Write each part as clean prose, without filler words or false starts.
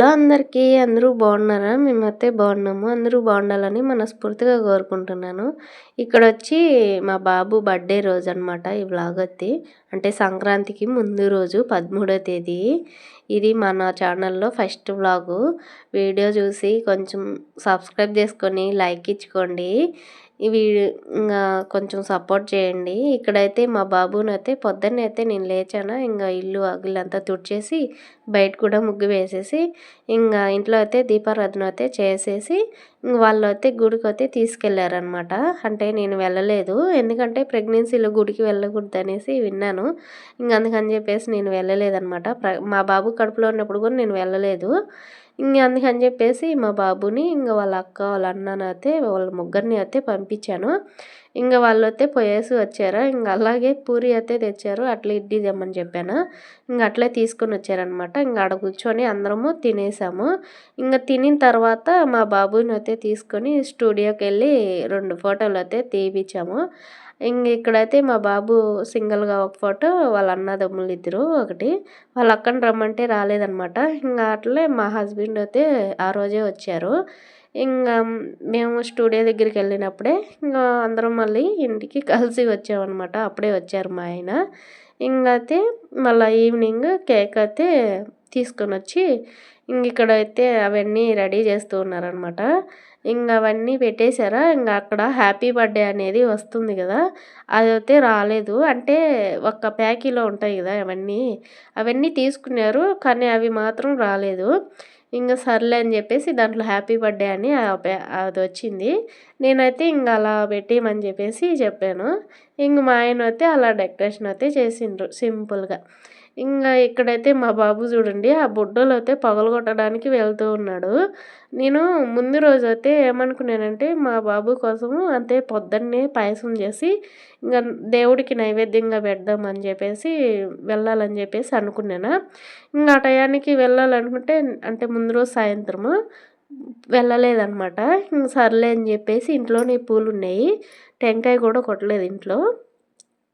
Hello అందరికీ, అందరూ బాగున్నారా? మేమైతే బాగున్నాము. అందరూ బాగుండాలని మనస్ఫూర్తిగా కోరుకుంటున్నాను. ఇక్కడొచ్చి మా బాబు బర్త్డే రోజు అనమాట ఈ వ్లాగ్ వచ్చి. అంటే సంక్రాంతికి ముందు రోజు 13వ తేదీ. ఇది మన ఛానల్లో ఫస్ట్ వ్లాగు. వీడియో చూసి కొంచెం సబ్స్క్రైబ్ చేసుకొని లైక్ ఇచ్చుకోండి. ఇవి ఇంకా కొంచెం సపోర్ట్ చేయండి. ఇక్కడైతే మా బాబునైతే పొద్దున్నే అయితే నేను లేచాను. ఇంకా ఇల్లు అంతా తుడిచేసి బయట కూడా ముగ్గు వేసేసి ఇంకా ఇంట్లో అయితే దీపారాధన అయితే చేసేసి వాళ్ళు అయితే గుడికి అయితే తీసుకెళ్లారనమాట. అంటే నేను వెళ్ళలేదు, ఎందుకంటే ప్రెగ్నెన్సీలో గుడికి వెళ్ళకూడదు అనేసి విన్నాను. ఇంక అందుకని చెప్పేసి నేను వెళ్ళలేదనమాట. మా బాబు కడుపులో ఉన్నప్పుడు కూడా నేను వెళ్ళలేదు. ఇంక అందుకని చెప్పేసి మా బాబుని ఇంకా వాళ్ళ అక్క వాళ్ళ అన్ననైతే వాళ్ళ ముగ్గురిని అయితే పంపించాను. ఇంకా వాళ్ళు అయితే పోయేసి వచ్చారు. ఇంకా అలాగే పూరి అయితే తెచ్చారు, అట్లా ఇడ్లీ తెమ్మని చెప్పాను. ఇంకా అట్లే తీసుకొని వచ్చారనమాట. ఇంకా ఆడ కూర్చొని అందరము తినేసాము. ఇంకా తినిన తర్వాత మా బాబుని అయితే తీసుకొని స్టూడియోకి వెళ్ళి 2 ఫోటోలు అయితే తీపిచ్చాము. ఇక్కడైతే మా బాబు సింగిల్గా ఒక ఫోటో, వాళ్ళ అన్నదమ్ములు ఇద్దరు ఒకటి, వాళ్ళ అక్కని రమ్మంటే రాలేదనమాట. ఇంకా అట్లే మా హస్బెండ్ అయితే ఆ రోజే వచ్చారు. ఇంకా మేము స్టూడియో దగ్గరికి వెళ్ళినప్పుడే ఇంకా అందరం మళ్ళీ ఇంటికి కలిసి వచ్చామన్నమాట. అప్పుడే వచ్చారు మా ఆయన. ఇంకైతే మళ్ళీ ఈవినింగ్ కేక్ అయితే తీసుకొని వచ్చి ఇక్కడైతే అవన్నీ రెడీ చేస్తూ ఉన్నారనమాట. ఇంకా అవన్నీ పెట్టేశారా. ఇంకా అక్కడ హ్యాపీ బర్త్డే అనేది వస్తుంది కదా, అదైతే రాలేదు. అంటే ఒక ప్యాకీలో ఉంటాయి కదా అవన్నీ తీసుకున్నారు, కానీ అవి మాత్రం రాలేదు. ఇంకా సర్లే అని చెప్పేసి దాంట్లో హ్యాపీ బర్త్డే అని అది వచ్చింది. నేనైతే ఇంకా అలా పెట్టేయమని చెప్పేసి చెప్పాను. ఇంక మా ఆయన అయితే అలా డెకరేషన్ అయితే చేసిండ్రు సింపుల్గా. ఇంకా ఇక్కడైతే మా బాబు చూడండి, ఆ బుడ్డలు అయితే పగలగొట్టడానికి వెళ్తూ ఉన్నాడు. నేను ముందు రోజు అయితే ఏమనుకున్నానంటే మా బాబు కోసము అంతే పొద్దున్నే పాయసం చేసి ఇంకా దేవుడికి నైవేద్యంగా పెడదామని చెప్పేసి వెళ్ళాలని చెప్పేసి అనుకున్నాను. ఇంకా ఆ టయానికి వెళ్ళాలనుకుంటే అంటే ముందు రోజు సాయంత్రము వెళ్ళలేదన్నమాట. ఇంక సర్లే అని చెప్పేసి ఇంట్లోనే పూలు ఉన్నాయి, టెంకాయ కూడా కొట్టలేదు ఇంట్లో.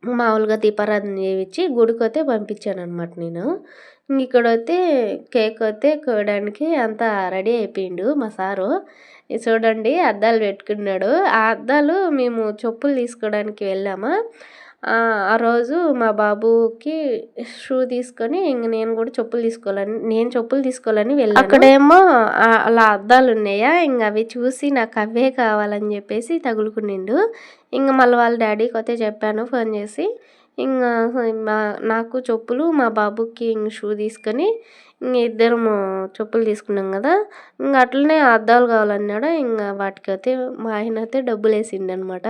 మామూలుగా దీపారాధన చేయించి గుడికైతే పంపించాననమాట నేను. ఇక్కడైతే కేక్ అయితే కోయడానికి అంతా రెడీ అయిపోయిండు మా సారు. చూడండి అద్దాలు పెట్టుకున్నాడు. ఆ అద్దాలు మేము చెప్పులు తీసుకోవడానికి వెళ్ళామా, ఆ రోజు మా బాబుకి షూ తీసుకొని ఇంక నేను చెప్పులు తీసుకోవాలని వెళ్ళాను. అక్కడేమో అలా అద్దాలు ఉన్నాయా, ఇంక అవి చూసి నాకు అవే కావాలని చెప్పేసి తగులుకునిండు. ఇంక మళ్ళీ వాళ్ళ డాడీకి అయితే చెప్పాను ఫోన్ చేసి. ఇంకా నాకు చెప్పులు, మా బాబుకి ఇంక షూ తీసుకొని ఇంక ఇద్దరము చెప్పులు తీసుకున్నాం కదా. ఇంక అట్లనే అద్దాలు కావాలన్నాడు. ఇంకా వాటికైతే మా ఆయన అయితే డబ్బులు వేసిండనమాట.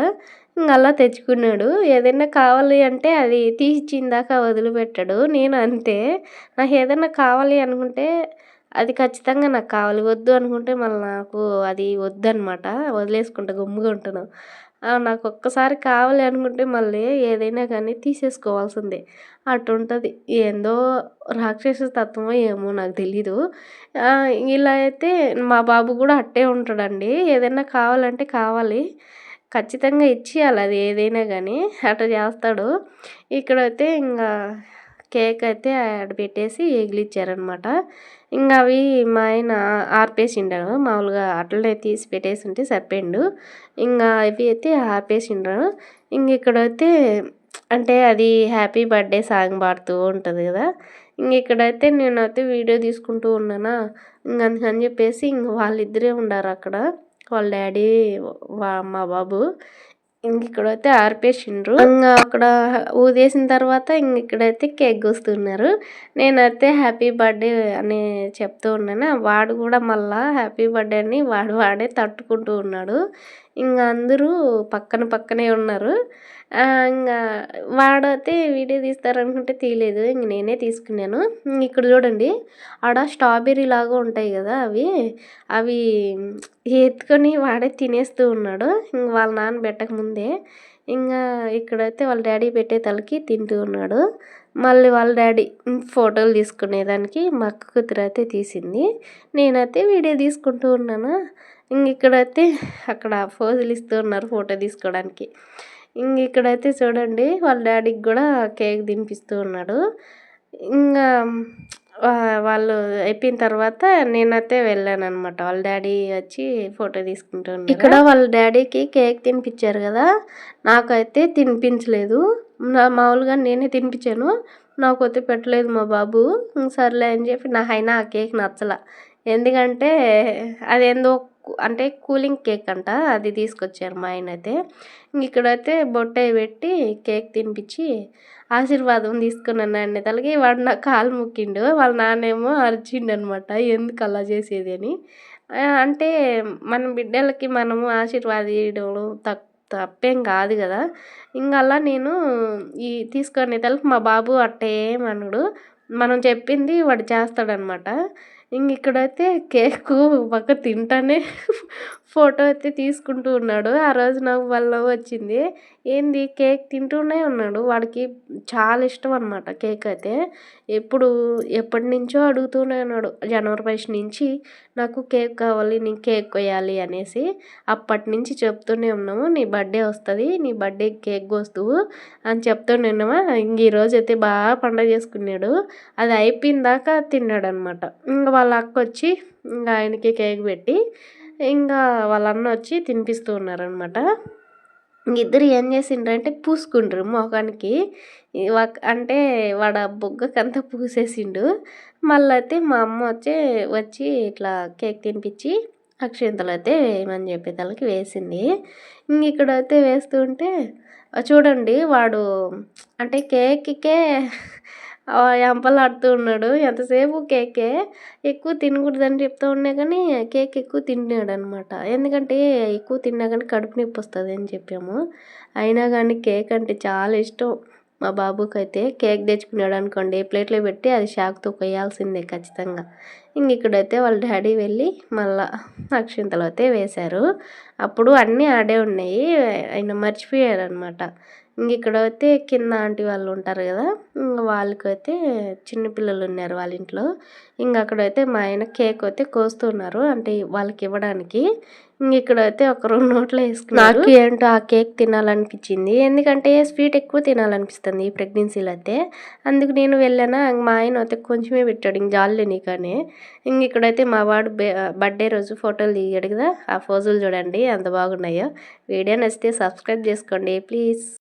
ఇంక అలా తెచ్చుకున్నాడు. ఏదైనా కావాలి అంటే అది తీసిచ్చిందాక వదిలిపెట్టాడు. నేను అంతే, నాకు ఏదైనా కావాలి అనుకుంటే అది ఖచ్చితంగా నాకు కావాలి, వద్దు అనుకుంటే మళ్ళీ నాకు అది వద్దనమాట, వదిలేసుకుంటా, గమ్ముగా ఉంటాను. నాకు ఒక్కసారి కావాలి అనుకుంటే మళ్ళీ ఏదైనా కానీ తీసేసుకోవాల్సిందే అటుంటుంది. ఏందో రాక్షస తత్వమో ఏమో నాకు తెలీదు. ఇలా అయితే మా బాబు కూడా అట్టే ఉంటాడండి. ఏదైనా కావాలంటే కావాలి, ఖచ్చితంగా ఇచ్చేయాలి, అది ఏదైనా కానీ అట్లా చేస్తాడు. ఇక్కడైతే ఇంకా కేక్ అయితే ఆడ పెట్టేసి ఎగిలిచ్చారనమాట. ఇంకా అవి మా ఆయన ఆర్పేసిండారు, మామూలుగా అట్లనే తీసి పెట్టేసి ఉంటే సరిపోయిండు. ఇంకా అవి అయితే ఆర్పేసిండ్రు. ఇక్కడైతే అంటే అది హ్యాపీ బర్త్డే సాంగ్ పాడుతూ ఉంటుంది కదా. ఇక్కడైతే నేనైతే వీడియో తీసుకుంటూ ఉన్నానా, అందుకని చెప్పేసి వాళ్ళిద్దరే ఉండారు అక్కడ, వాళ్ళ డాడీ మా బాబు. ఇక్కడైతే ఆర్పేసిండ్రు. ఇంకా అక్కడ ఊదేసిన తర్వాత ఇక్కడైతే కేక్ కోస్తున్నారు. నేనైతే హ్యాపీ బర్త్డే అని చెప్తూ ఉన్నాను. వాడు కూడా మళ్ళా హ్యాపీ బర్త్డే అని వాడే తట్టుకుంటూ ఉన్నాడు. ఇంకా అందరూ పక్కనే ఉన్నారు. ఇంకా వాడైతే వీడియో తీస్తారనుకుంటే తీయలేదు, ఇంక నేనే తీసుకున్నాను. ఇక్కడ చూడండి, ఆడ స్ట్రాబెర్రీ లాగా ఉంటాయి కదా, అవి ఎత్తుకొని వాడే తినేస్తూ ఉన్నాడు. ఇంక వాళ్ళ నాన్న పెట్టకముందే ఇంకా ఇక్కడైతే వాళ్ళ డాడీ పెట్టే తలకి తింటూ ఉన్నాడు. మళ్ళీ వాళ్ళ డాడీ ఫోటోలు తీసుకునేదానికి మా అక్క కూతురు అయితే తీసింది. నేనైతే వీడియో తీసుకుంటూ ఉన్నాను. ఇక్కడైతే అక్కడ పోజులు ఇస్తూ ఉన్నారు ఫోటో తీసుకోవడానికి. ఇక్కడైతే చూడండి వాళ్ళ డాడీకి కూడా కేక్ తినిపిస్తూ ఉన్నాడు. ఇంకా వాళ్ళు అయిపోయిన తర్వాత నేనైతే వెళ్ళాననమాట. వాళ్ళ డ్యాడీ వచ్చి ఫోటో తీసుకుంటూ ఉన్నారు. ఇక్కడ వాళ్ళ డ్యాడీకి కేక్ తినిపించారు కదా, నాకైతే తినిపించలేదు. మామూలుగా నేనే తినిపించాను, నాకైతే పెట్టలేదు మా బాబు. సర్లే అని చెప్పి నాకైనా ఆ కేక్ నచ్చల. ఎందుకంటే అదేందో అంటే కూలింగ్ కేక్ అంట, అది తీసుకొచ్చారు మా ఆయన అయితే. ఇక్కడైతే బొట్టయి పెట్టి కేక్ తినిపించి ఆశీర్వాదం తీసుకున్నాను నాన్న తలకి. వాడు నా కాలు ముక్కిండు, వాళ్ళ నాన్నేమో అరిచిండు అనమాట, ఎందుకు అలా చేసేది అని. అంటే మన బిడ్డలకి మనము ఆశీర్వాదం తప్పేం కాదు కదా. అలా నేను ఈ తీసుకునే తలకి మా బాబు అట్టే ఏమనడు, మనం చెప్పింది వాడు చేస్తాడనమాట. ఇక్కడైతే కేకు పక్క తింటానే ఫోటో అయితే తీసుకుంటూ ఉన్నాడు. ఆ రోజు నాకు వల్ల వచ్చింది. ఏంది కేక్ తింటూనే ఉన్నాడు, వాడికి చాలా ఇష్టం అనమాట కేక్ అయితే. ఎప్పటి నుంచో అడుగుతూనే ఉన్నాడు, జనవరి 1 నుంచి నాకు కేక్ కావాలి, నేను కేక్ కొయ్యాలి అనేసి. అప్పటి నుంచి చెప్తూనే ఉన్నాము, నీ బర్త్డే వస్తుంది, నీ బర్త్డే కేక్ కోస్తువు అని చెప్తూనే ఉన్నామా. ఈరోజు అయితే బాగా పండగ చేసుకున్నాడు. అది అయిపోయిన దాకా తిన్నాడు అనమాట. వాళ్ళ అక్క వచ్చి ఆయనకి కేక్ పెట్టి వాళ్ళ అన్న వచ్చి తినిపిస్తూ ఉన్నారనమాట. ఇద్దరు ఏం చేసిండ్రంటే పూసుకుండ్రు మొఖానికి. అంటే వాడు ఆ బొగ్గకంతా పూసేసిండు. మళ్ళీ అయితే మా అమ్మ వచ్చి ఇట్లా కేక్ తినిపించి అక్షింతలు అయితే వేయమని చెప్పి తలకి వేసింది. ఇక్కడైతే వేస్తుంటే చూడండి, వాడు అంటే కేక్కే ఎంపలాడుతూ ఉన్నాడు. ఎంతసేపు కేకే, ఎక్కువ తినకూడదని చెప్తూ ఉన్నా కానీ కేక్ ఎక్కువ తిన్నాడు అనమాట. ఎందుకంటే ఎక్కువ తిన్నా కానీ కడుపు నొప్పి వస్తుంది అని చెప్పాము. అయినా కానీ కేక్ అంటే చాలా ఇష్టం మా బాబుకి అయితే. కేక్ తెచ్చుకున్నాడు అనుకోండి, ప్లేట్లో పెట్టి అది షాక్తో కొయ్యాల్సిందే ఖచ్చితంగా. ఇక్కడైతే వాళ్ళ డాడీ వెళ్ళి మళ్ళా అక్షింతలు అయితే వేశారు. అప్పుడు అన్నీ ఆడే ఉన్నాయి, ఆయన మర్చిపోయారు అనమాట. ఇక్కడైతే కింద ఆంటీ వాళ్ళు ఉంటారు కదా, వాళ్ళకైతే చిన్నపిల్లలు ఉన్నారు వాళ్ళ ఇంట్లో. అక్కడైతే మా ఆయన కేక్ అయితే కోస్తున్నారు, అంటే వాళ్ళకి ఇవ్వడానికి. ఇక్కడైతే ఒక 2 నోట్లో వేసుకున్నారు. నాకు ఏంటో ఆ కేక్ తినాలనిపించింది, ఎందుకంటే స్వీట్ ఎక్కువ తినాలనిపిస్తుంది ఈ ప్రెగ్నెన్సీలో అయితే. అందుకు నేను వెళ్ళానా, మా ఆయన అయితే కొంచెమే పెట్టాడు, జాలే నీకని. ఇక్కడైతే మా వాడు బర్త్డే రోజు ఫోటోలు దిగాడు కదా, ఆ ఫోజులు చూడండి ఎంత బాగున్నాయో. వీడియో నచ్చితే సబ్స్క్రైబ్ చేసుకోండి ప్లీజ్.